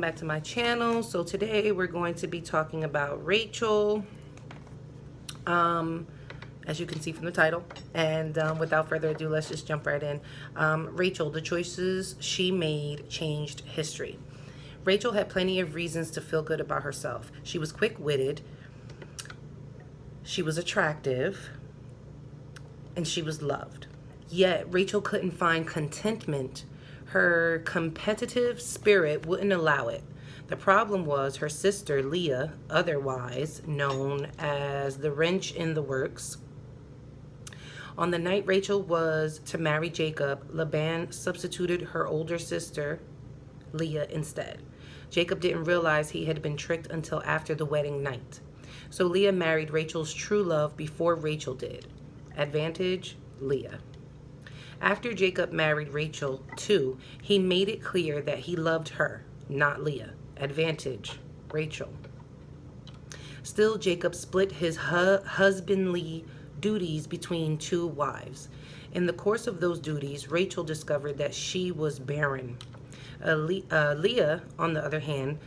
back to my channel. So today we're going to be talking about Rachel, as you can see from the title. And without further ado, let's just jump right in. Rachel, the choices she made changed history. Rachel had plenty of reasons to feel good about herself. She was quick-witted, she was attractive, and she was loved. Yet Rachel couldn't find contentment. Her competitive spirit wouldn't allow it. The problem was her sister, Leah, otherwise known as the wrench in the works. On the night Rachel was to marry Jacob, Laban substituted her older sister, Leah, instead. Jacob didn't realize he had been tricked until after the wedding night. So Leah married Rachel's true love before Rachel did. Advantage, Leah. After Jacob married Rachel, too, he made it clear that he loved her, not Leah. Advantage, Rachel. Still, Jacob split his husbandly duties between two wives. In the course of those duties, Rachel discovered that she was barren. Leah, on the other hand,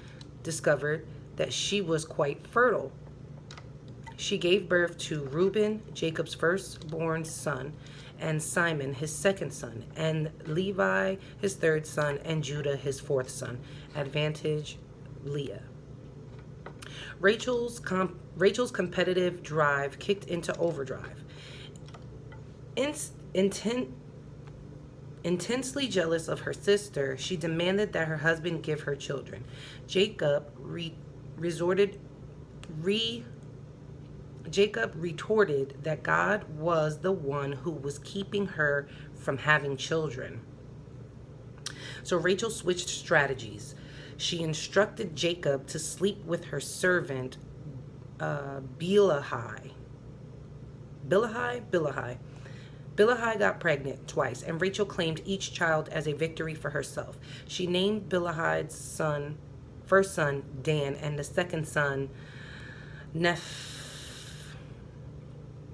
discovered that she was quite fertile. She gave birth to Reuben, Jacob's firstborn son, and Simon, his second son, and Levi, his third son, and Judah, his fourth son. Advantage, Leah. Rachel's competitive drive kicked into overdrive. Intensely jealous of her sister, she demanded that her husband give her children. Jacob retorted that God was the one who was keeping her from having children. So Rachel switched strategies. She instructed Jacob to sleep with her servant, Bilhah. Bilhah got pregnant twice, and Rachel claimed each child as a victory for herself. She named Bilhah's first son Dan, and the second son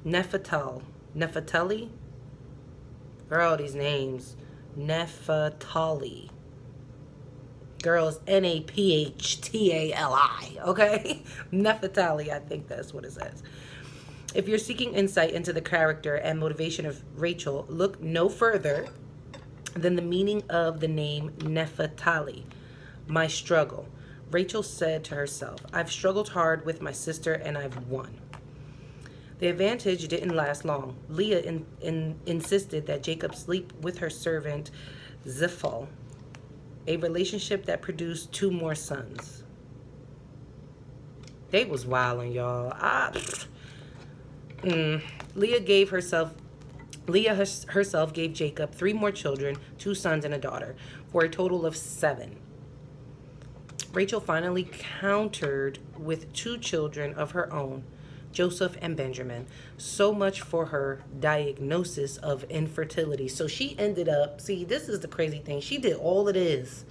Nephtali. Girl, these names. Nephtali. Girls, Naphtali, okay? Nephtali, I think that's what it says. If you're seeking insight into the character and motivation of Rachel, look no further than the meaning of the name Nephtali, my struggle. Rachel said to herself, I've struggled hard with my sister and I've won. The advantage didn't last long. Leah insisted that Jacob sleep with her servant Zilpah, a relationship that produced 2 more sons. They was wildin', y'all. Leah herself gave Jacob 3 more children, 2 sons and a daughter, for a total of 7. Rachel finally countered with 2 children of her own, Joseph and Benjamin. So much for her diagnosis of infertility. So she ended up, see, this is the crazy thing. She did all of this.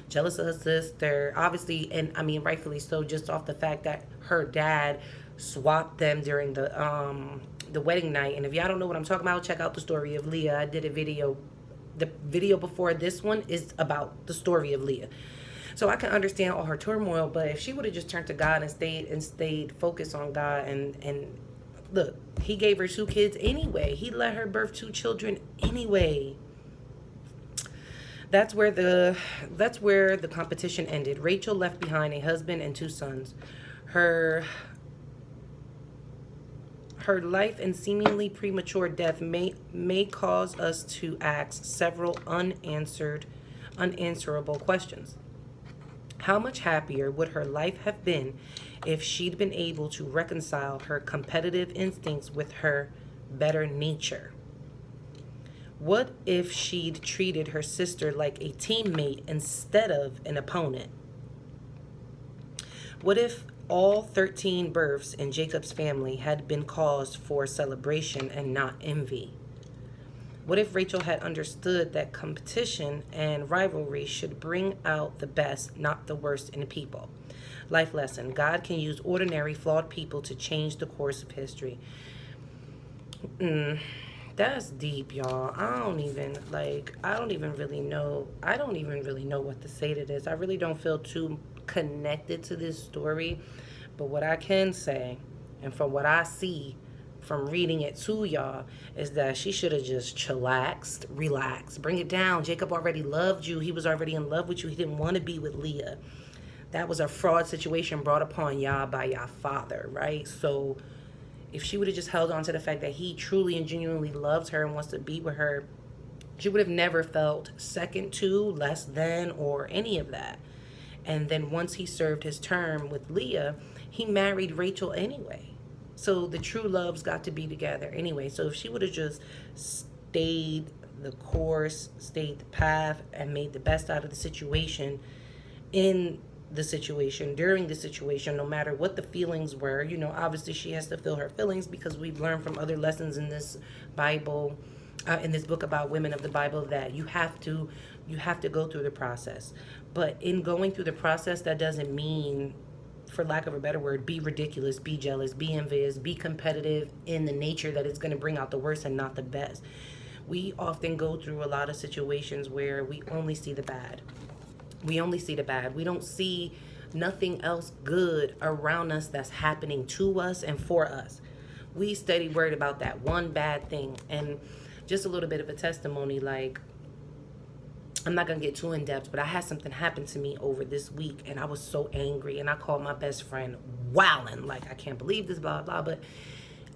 Jealous of her sister, obviously, and I mean rightfully so, just off the fact that her dad swapped them during the wedding night. And if y'all don't know what I'm talking about, check out the story of Leah. I did a video. The video before this one is about the story of Leah. So I can understand all her turmoil, but if she would have just turned to God and stayed focused on God, and look, he gave her 2 kids anyway. He let her birth 2 children anyway. That's where the competition ended. Rachel left behind a husband and 2 sons. Her life and seemingly premature death may cause us to ask several unanswerable questions. How much happier would her life have been if she'd been able to reconcile her competitive instincts with her better nature? What if she'd treated her sister like a teammate instead of an opponent? What if all 13 births in Jacob's family had been cause for celebration and not envy? What if Rachel had understood that competition and rivalry should bring out the best, not the worst in people? Life lesson. God can use ordinary, flawed people to change the course of history. That That's deep, y'all. I don't even really know. I don't even really know what to say to this. I really don't feel too connected to this story. But what I can say, and from what I see from reading it to y'all, is that she should have just chillaxed, relaxed, bring it down. Jacob already loved you. He was already in love with you. He didn't want to be with Leah. That was a fraud situation brought upon y'all by y'all father, right? So if she would have just held on to the fact that he truly and genuinely loves her and wants to be with her, she would have never felt second to, less than, or any of that. And then once he served his term with Leah, he married Rachel anyway. So the true loves got to be together anyway. So if she would have just stayed the course, stayed the path, and made the best out of the situation, in the situation, during the situation, no matter what the feelings were, obviously she has to feel her feelings, because we've learned from other lessons in this Bible, in this book about women of the Bible, that you have to go through the process. But in going through the process, that doesn't mean, for lack of a better word, be ridiculous, be jealous, be envious, be competitive in the nature that it's going to bring out the worst and not the best. We often go through a lot of situations where we only see the bad. We only see the bad. We don't see nothing else good around us that's happening to us and for us. We steady worried about that one bad thing. And just a little bit of a testimony, like, I'm not going to get too in depth, but I had something happen to me over this week, and I was so angry, and I called my best friend wowing, like, I can't believe this, blah, blah. But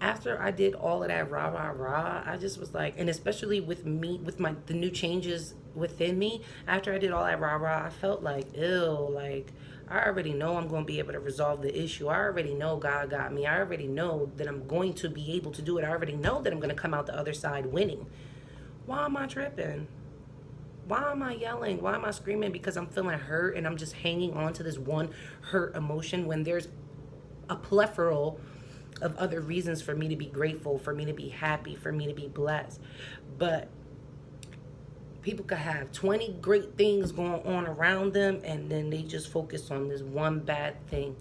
after I did all of that rah, rah, rah, I just was like, and especially with me, with the new changes within me, after I did all that rah, rah, I felt like, ew, like, I already know I'm going to be able to resolve the issue. I already know God got me. I already know that I'm going to be able to do it. I already know that I'm going to come out the other side winning. Why am I tripping? Why am I yelling? Why am I screaming? Because I'm feeling hurt and I'm just hanging on to this one hurt emotion, when there's a plethora of other reasons for me to be grateful, for me to be happy, for me to be blessed. But people could have 20 great things going on around them, and then they just focus on this one bad thing.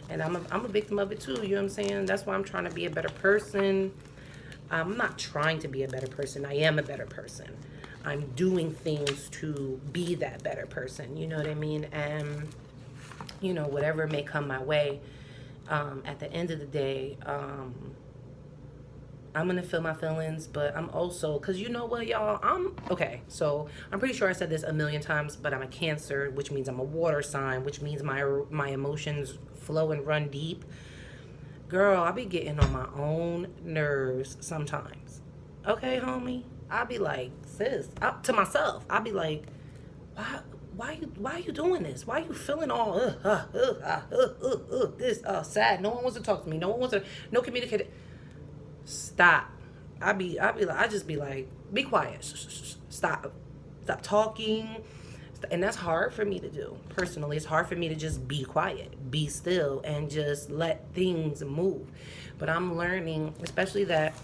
And I'm a victim of it too, you know what I'm saying? That's why I'm trying to be a better person. I'm not trying to be a better person. I am a better person. I'm doing things to be that better person, you know what I mean? And, whatever may come my way, at the end of the day, I'm going to feel my feelings, but I'm also, because you know what, y'all, so I'm pretty sure I said this a million times, but I'm a Cancer, which means I'm a water sign, which means my emotions flow and run deep. Girl, I be getting on my own nerves sometimes. Okay, homie? I'll be like, sis, to myself, I'll be like, why you doing this? Why you feeling all this sad? No one wants to talk to me. No communication. Stop. I just be like, be quiet. Stop talking. And that's hard for me to do. Personally, it's hard for me to just be quiet, be still, and just let things move. But I'm learning, especially that